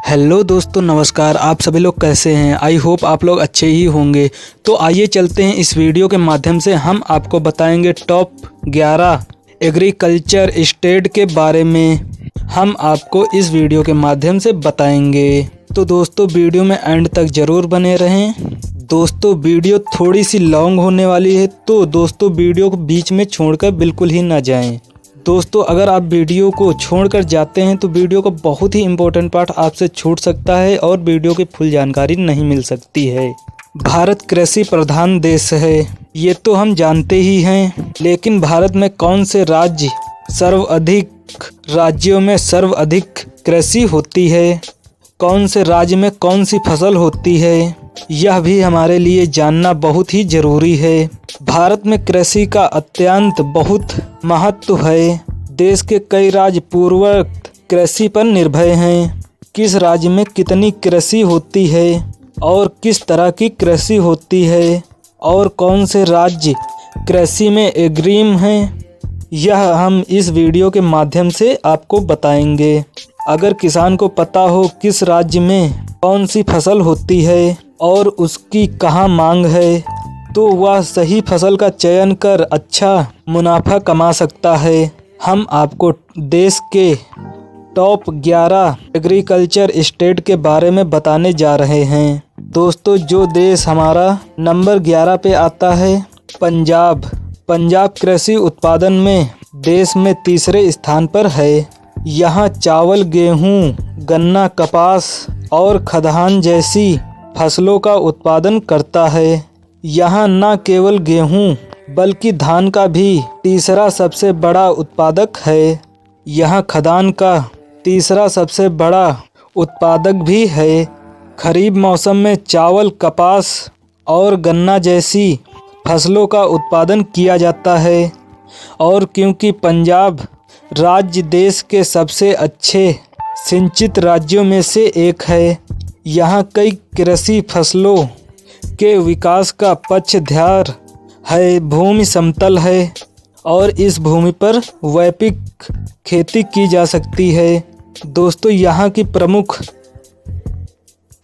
Hello दोस्तों, नमस्कार। आप सभी लोग कैसे हैं? आई होप आप लोग अच्छे ही होंगे। तो आइए चलते हैं, इस वीडियो के माध्यम से हम आपको बताएंगे टॉप 11 एग्रीकल्चर स्टेट के बारे में। हम आपको इस वीडियो के माध्यम से बताएंगे। तो दोस्तों वीडियो में एंड तक ज़रूर बने रहें। दोस्तों वीडियो थोड़ी सी लॉन्ग होने वाली है, तो दोस्तों वीडियो को बीच में छोड़कर बिल्कुल ही ना जाएं। दोस्तों अगर आप वीडियो को छोड़कर जाते हैं तो वीडियो का बहुत ही इम्पोर्टेंट पार्ट आपसे छूट सकता है और वीडियो की फुल जानकारी नहीं मिल सकती है। भारत कृषि प्रधान देश है, ये तो हम जानते ही हैं, लेकिन भारत में कौन से राज्य राज्यों में सर्वाधिक कृषि होती है, कौन से राज्य में कौन सी फसल होती है, यह भी हमारे लिए जानना बहुत ही जरूरी है। भारत में कृषि का अत्यंत बहुत महत्व है। देश के कई राज्य पूर्ववत कृषि पर निर्भर हैं। किस राज्य में कितनी कृषि होती है और किस तरह की कृषि होती है और कौन से राज्य कृषि में अग्रिम हैं, यह हम इस वीडियो के माध्यम से आपको बताएंगे। अगर किसान को पता हो किस राज्य में कौन सी फसल होती है और उसकी कहाँ मांग है, तो वह सही फसल का चयन कर अच्छा मुनाफा कमा सकता है। हम आपको देश के टॉप 11 एग्रीकल्चर स्टेट के बारे में बताने जा रहे हैं। दोस्तों जो देश हमारा नंबर 11 पे आता है, पंजाब। पंजाब कृषि उत्पादन में देश में तीसरे स्थान पर है। यहाँ चावल, गेहूँ, गन्ना, कपास और खदान जैसी फसलों का उत्पादन करता है। यहाँ न केवल गेहूँ बल्कि धान का भी तीसरा सबसे बड़ा उत्पादक है। यहाँ खदान का तीसरा सबसे बड़ा उत्पादक भी है। खरीफ मौसम में चावल, कपास और गन्ना जैसी फसलों का उत्पादन किया जाता है। और क्योंकि पंजाब राज्य देश के सबसे अच्छे सिंचित राज्यों में से एक है, यहाँ कई कृषि फसलों के विकास का पक्षधर है। भूमि समतल है और इस भूमि पर वैश्विक खेती की जा सकती है। दोस्तों यहाँ की प्रमुख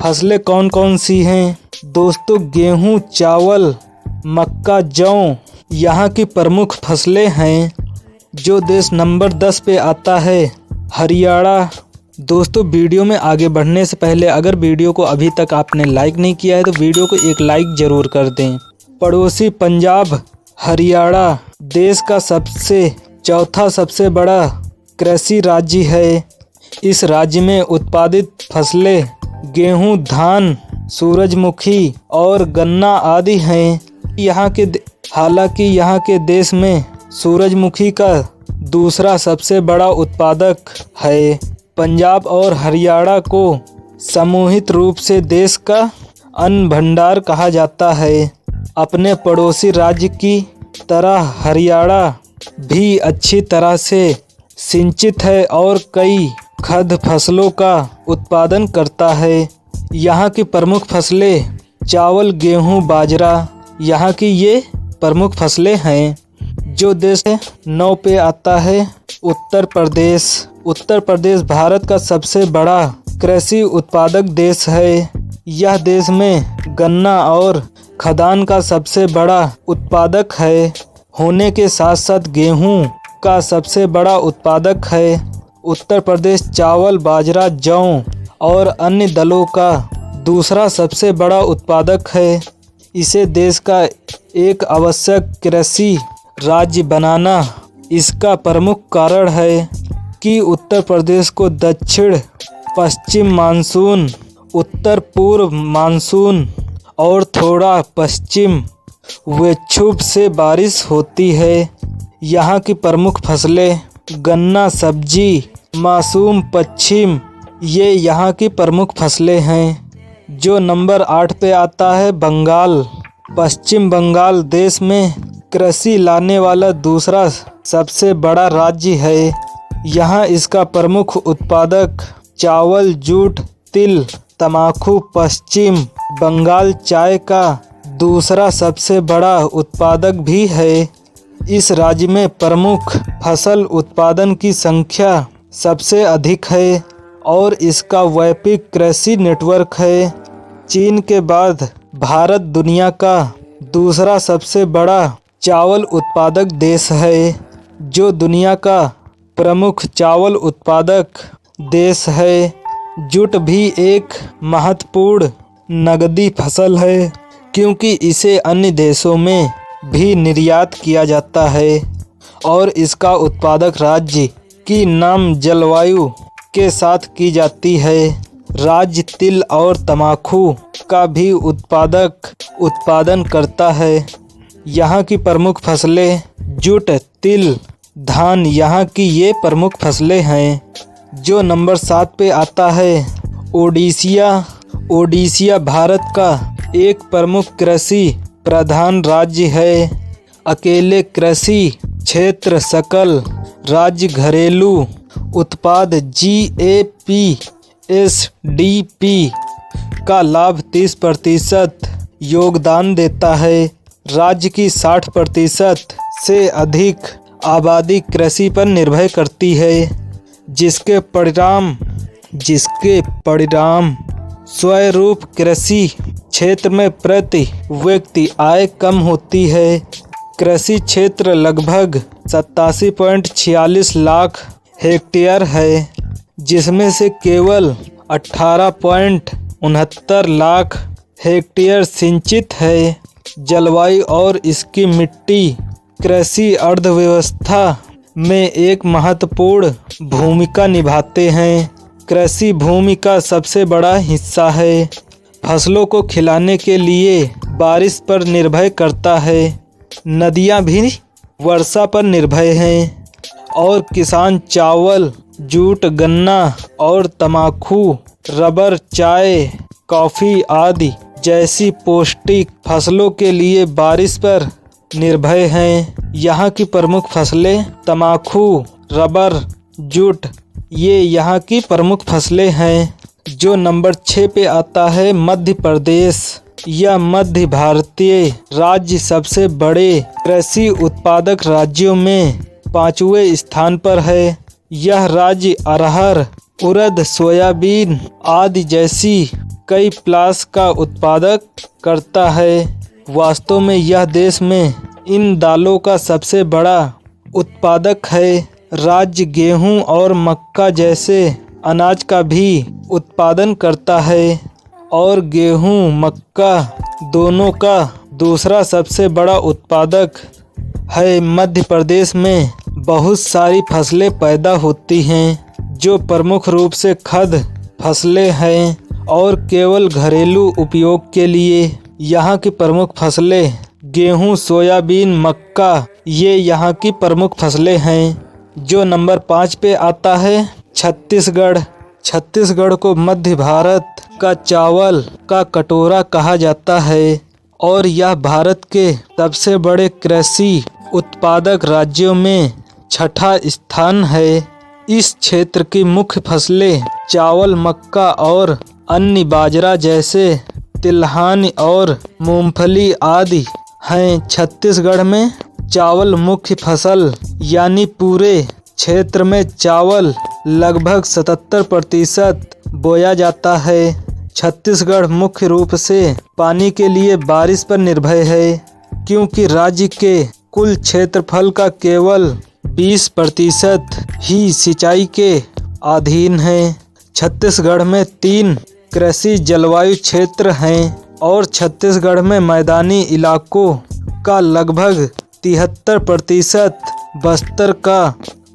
फसलें कौन कौन सी हैं? दोस्तों गेहूँ, चावल, मक्का, जौ यहाँ की प्रमुख फसलें हैं। जो देश नंबर 10 पे आता है, हरियाणा। दोस्तों वीडियो में आगे बढ़ने से पहले अगर वीडियो को अभी तक आपने लाइक नहीं किया है तो वीडियो को एक लाइक ज़रूर कर दें। पड़ोसी पंजाब, हरियाणा देश का चौथा सबसे बड़ा कृषि राज्य है। इस राज्य में उत्पादित फसलें गेहूं, धान, सूरजमुखी और गन्ना आदि हैं। हालांकि यहाँ के देश में सूरजमुखी का दूसरा सबसे बड़ा उत्पादक है। पंजाब और हरियाणा को सामूहिक रूप से देश का अन्न भंडार कहा जाता है। अपने पड़ोसी राज्य की तरह हरियाणा भी अच्छी तरह से सिंचित है और कई खाद्य फसलों का उत्पादन करता है। यहाँ की प्रमुख फसलें चावल, गेहूँ, बाजरा यहाँ की ये प्रमुख फसलें हैं। जो देश 9 पे आता है, उत्तर प्रदेश। उत्तर प्रदेश भारत का सबसे बड़ा कृषि उत्पादक देश है। यह देश में गन्ना और खदान का सबसे बड़ा उत्पादक है होने के साथ साथ गेहूं का सबसे बड़ा उत्पादक है। उत्तर प्रदेश चावल, बाजरा, जौ और अन्य दलों का दूसरा सबसे बड़ा उत्पादक है। इसे देश का एक आवश्यक कृषि राज्य बनाना इसका प्रमुख कारण है कि उत्तर प्रदेश को दक्षिण पश्चिम मानसून, उत्तर पूर्व मानसून और थोड़ा पश्चिम विक्षोभ से बारिश होती है। यहाँ की प्रमुख फसलें गन्ना, सब्जी, मासूम, पश्चिम ये यहाँ की प्रमुख फसलें हैं। जो नंबर 8 पे आता है, बंगाल। पश्चिम बंगाल देश में कृषि लाने वाला दूसरा सबसे बड़ा राज्य है। यहाँ इसका प्रमुख उत्पादक चावल, जूट, तिल, तंबाकू। पश्चिम बंगाल चाय का दूसरा सबसे बड़ा उत्पादक भी है। इस राज्य में प्रमुख फसल उत्पादन की संख्या सबसे अधिक है। और इसका व्यापक कृषि नेटवर्क है। चीन के बाद भारत दुनिया का दूसरा सबसे बड़ा चावल उत्पादक देश है, जो दुनिया का प्रमुख चावल उत्पादक देश है। जूट भी एक महत्वपूर्ण नकदी फसल है, क्योंकि इसे अन्य देशों में भी निर्यात किया जाता है और इसका उत्पादक राज्य की नाम जलवायु के साथ की जाती है। राज्य तिल और तंबाकू का भी उत्पादन करता है। यहाँ की प्रमुख फसलें जूट, तिल, धान यहाँ की ये प्रमुख फसलें हैं। जो नंबर 7 पे आता है ओडिशा भारत का एक प्रमुख कृषि प्रधान राज्य है। अकेले कृषि क्षेत्र सकल राज्य घरेलू उत्पाद GAP-SDP का लाभ 30% योगदान देता है। राज्य की 60% से अधिक आबादी कृषि पर निर्भर करती है, जिसके परिणाम स्वरूप कृषि क्षेत्र में प्रति व्यक्ति आय कम होती है। कृषि क्षेत्र लगभग 87.46 लाख हेक्टेयर है, जिसमें से केवल 18.69 लाख हेक्टेयर सिंचित है। जलवायु और इसकी मिट्टी कृषि अर्थव्यवस्था में एक महत्वपूर्ण भूमिका निभाते हैं। कृषि भूमि का सबसे बड़ा हिस्सा है। फसलों को खिलाने के लिए बारिश पर निर्भर करता है। नदियाँ भी वर्षा पर निर्भर हैं और किसान चावल, जूट, गन्ना और तंबाकू, रबर, चाय, कॉफ़ी आदि जैसी पौष्टिक फसलों के लिए बारिश पर निर्भर हैं। यहाँ की प्रमुख फसलें तंबाकू, रबर, जूट ये यहाँ की प्रमुख फसलें हैं। जो नंबर 6 पे आता है मध्य प्रदेश। यह मध्य भारतीय राज्य सबसे बड़े कृषि उत्पादक राज्यों में 5वें स्थान पर है। यह राज्य अरहर, उड़द, सोयाबीन आदि जैसी कई प्लास का उत्पादन करता है। वास्तव में यह देश में इन दालों का सबसे बड़ा उत्पादक है। राज्य गेहूं और मक्का जैसे अनाज का भी उत्पादन करता है और गेहूं, मक्का दोनों का दूसरा सबसे बड़ा उत्पादक है। मध्य प्रदेश में बहुत सारी फसलें पैदा होती हैं, जो प्रमुख रूप से खाद्य फसलें हैं और केवल घरेलू उपयोग के लिए। यहाँ की प्रमुख फसलें गेहूं, सोयाबीन, मक्का ये यहाँ की प्रमुख फसलें हैं। जो नंबर 5 पे आता है छत्तीसगढ़। छत्तीसगढ़ को मध्य भारत का चावल का कटोरा कहा जाता है और यह भारत के सबसे बड़े कृषि उत्पादक राज्यों में 6ठा स्थान है। इस क्षेत्र की मुख्य फसलें चावल, मक्का और अन्य बाजरा जैसे तिलहन और मूंगफली आदि हैं। छत्तीसगढ़ में चावल मुख्य फसल यानी पूरे क्षेत्र में चावल लगभग 77% बोया जाता है। छत्तीसगढ़ मुख्य रूप से पानी के लिए बारिश पर निर्भर है, क्योंकि राज्य के कुल क्षेत्रफल का केवल 20% ही सिंचाई के अधीन है। छत्तीसगढ़ में 3 कृषि जलवायु क्षेत्र हैं और छत्तीसगढ़ में मैदानी इलाकों का लगभग 73%, बस्तर का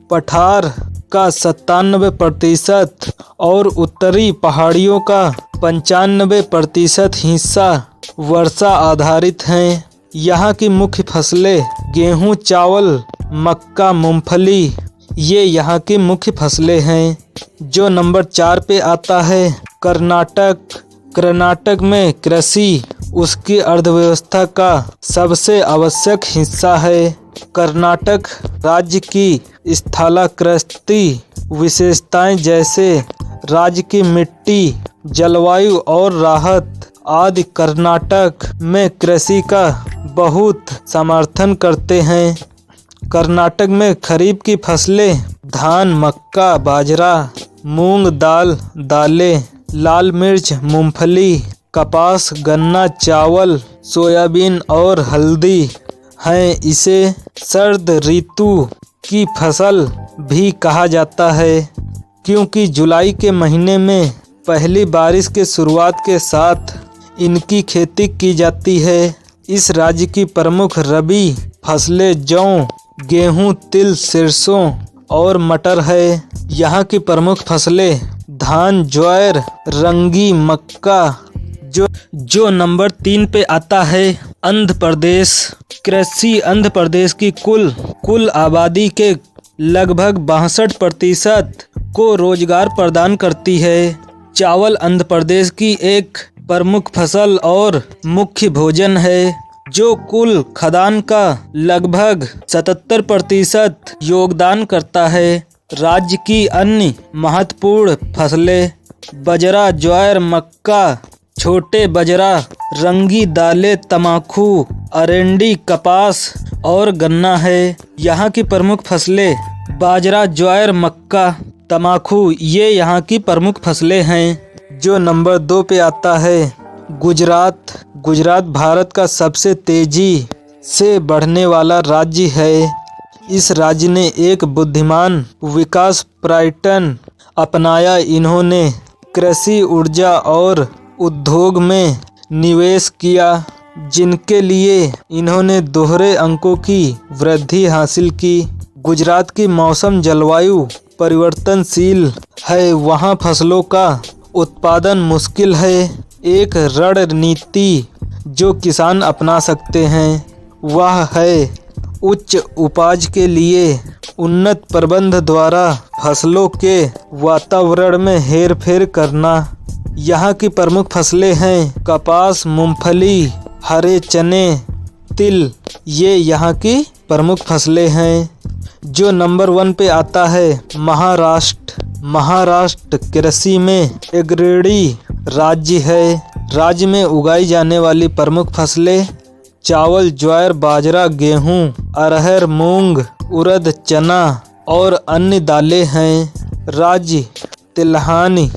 पठार का 97% और उत्तरी पहाड़ियों का 95% हिस्सा वर्षा आधारित हैं। यहाँ की मुख्य फसलें गेहूँ, चावल, मक्का, मूंगफली ये यहाँ की मुख्य फसलें हैं। जो नंबर 4 पे आता है कर्नाटक। कर्नाटक में कृषि उसकी अर्थव्यवस्था का सबसे आवश्यक हिस्सा है। कर्नाटक राज्य की स्थलाकृति विशेषताएं जैसे राज्य की मिट्टी, जलवायु और राहत आदि कर्नाटक में कृषि का बहुत समर्थन करते हैं। कर्नाटक में खरीफ की फसलें धान, मक्का, बाजरा मूंग दाल, दालें, लाल मिर्च, मूंगफली, कपास, गन्ना, चावल, सोयाबीन और हल्दी हैं। इसे शरद ऋतु की फसल भी कहा जाता है क्योंकि जुलाई के महीने में पहली बारिश के शुरुआत के साथ इनकी खेती की जाती है। इस राज्य की प्रमुख रबी फसलें जौ, गेहूं, तिल, सरसों और मटर है। यहाँ की प्रमुख फसलें धान, ज्वार, रंगी, मक्का। जो नंबर 3 पे आता है आंध्र प्रदेश। कृषि आंध्र प्रदेश की कुल आबादी के लगभग 62% को रोजगार प्रदान करती है। चावल आंध्र प्रदेश की एक प्रमुख फसल और मुख्य भोजन है जो कुल खाद्यान्न का लगभग 77% योगदान करता है। राज्य की अन्य महत्वपूर्ण फसलें बाजरा, ज्वार, मक्का, छोटे बाजरा, रंगी दालें, तंबाकू, अरंडी, कपास और गन्ना है। यहाँ की प्रमुख फसलें बाजरा, ज्वार, मक्का, तंबाकू ये यहाँ की प्रमुख फसलें हैं। जो नंबर 2 पे आता है गुजरात भारत का सबसे तेजी से बढ़ने वाला राज्य है। इस राज्य ने एक बुद्धिमान विकास पैटर्न अपनाया। इन्होंने कृषि, ऊर्जा और उद्योग में निवेश किया जिनके लिए इन्होंने दोहरे अंकों की वृद्धि हासिल की। गुजरात की मौसम जलवायु परिवर्तनशील है। वहाँ फसलों का उत्पादन मुश्किल है। एक रणनीति जो किसान अपना सकते हैं वह है उच्च उपज के लिए उन्नत प्रबंधन द्वारा फसलों के वातावरण में हेरफेर करना। यहाँ की प्रमुख फसलें हैं कपास, मूंगफली, हरे चने, तिल ये यहाँ की प्रमुख फसलें हैं। जो नंबर 1 पे आता है महाराष्ट्र कृषि में अग्रणी राज्य है। राज्य में उगाई जाने वाली प्रमुख फसलें चावल, ज्वार, बाजरा, गेहूं, अरहर, मूंग, उड़द, चना और अन्य दालें हैं। राज्य तिलहन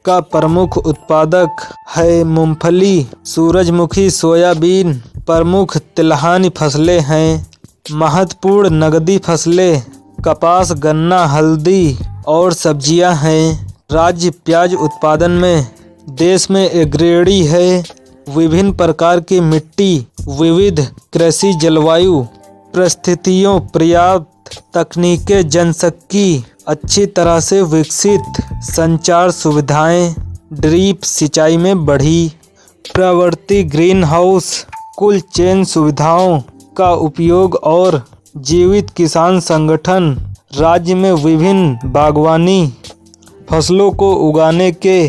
का प्रमुख उत्पादक है। मूंगफली, सूरजमुखी, सोयाबीन प्रमुख तिलहन फसलें हैं। महत्वपूर्ण नकदी फसलें कपास, गन्ना, हल्दी और सब्जियां हैं। राज्य प्याज उत्पादन में देश में अग्रणी है। विभिन्न प्रकार की मिट्टी, विविध कृषि जलवायु परिस्थितियों, पर्याप्त तकनीकें, जनशक्ति अच्छी तरह से विकसित संचार सुविधाएं, ड्रिप सिंचाई में बढ़ी प्रवृत्ति, ग्रीन हाउस, कोल्ड चेन सुविधाओं का उपयोग और जीवित किसान संगठन राज्य में विभिन्न बागवानी फसलों को उगाने के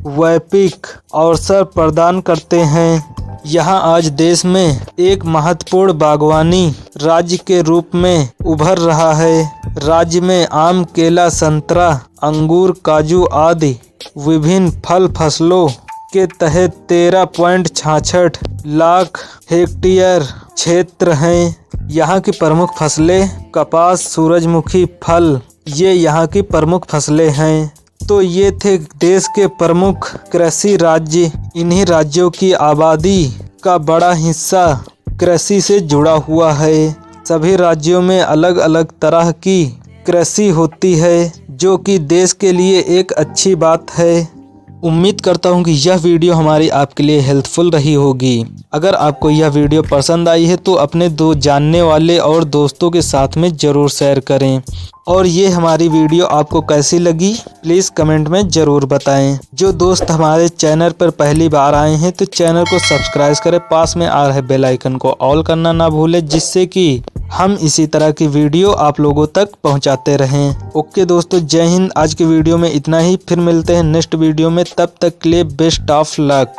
वैश्विक अवसर प्रदान करते हैं। यहाँ आज देश में एक महत्वपूर्ण बागवानी राज्य के रूप में उभर रहा है। राज्य में आम, केला, संतरा, अंगूर, काजू आदि विभिन्न फल फसलों के तहत 13.66 लाख हेक्टेयर क्षेत्र हैं। यहाँ की प्रमुख फसलें कपास, सूरजमुखी, फल ये यहाँ की प्रमुख फसलें हैं। तो ये थे देश के प्रमुख कृषि राज्य। इन्हीं राज्यों की आबादी का बड़ा हिस्सा कृषि से जुड़ा हुआ है। सभी राज्यों में अलग अलग तरह की कृषि होती है जो कि देश के लिए एक अच्छी बात है। उम्मीद करता हूँ कि यह वीडियो हमारी आपके लिए हेल्पफुल रही होगी। अगर आपको यह वीडियो पसंद आई है तो अपने दो जानने वाले और दोस्तों के साथ में ज़रूर शेयर करें। और ये हमारी वीडियो आपको कैसी लगी प्लीज़ कमेंट में ज़रूर बताएं। जो दोस्त हमारे चैनल पर पहली बार आए हैं तो चैनल को सब्सक्राइब करें, पास में आ रहे बेल आइकन को ऑल करना ना भूलें जिससे कि हम इसी तरह की वीडियो आप लोगों तक पहुंचाते रहें। ओके दोस्तों, जय हिंद। आज की वीडियो में इतना ही, फिर मिलते हैं नेक्स्ट वीडियो में। तब तक के लिए बेस्ट ऑफ लक।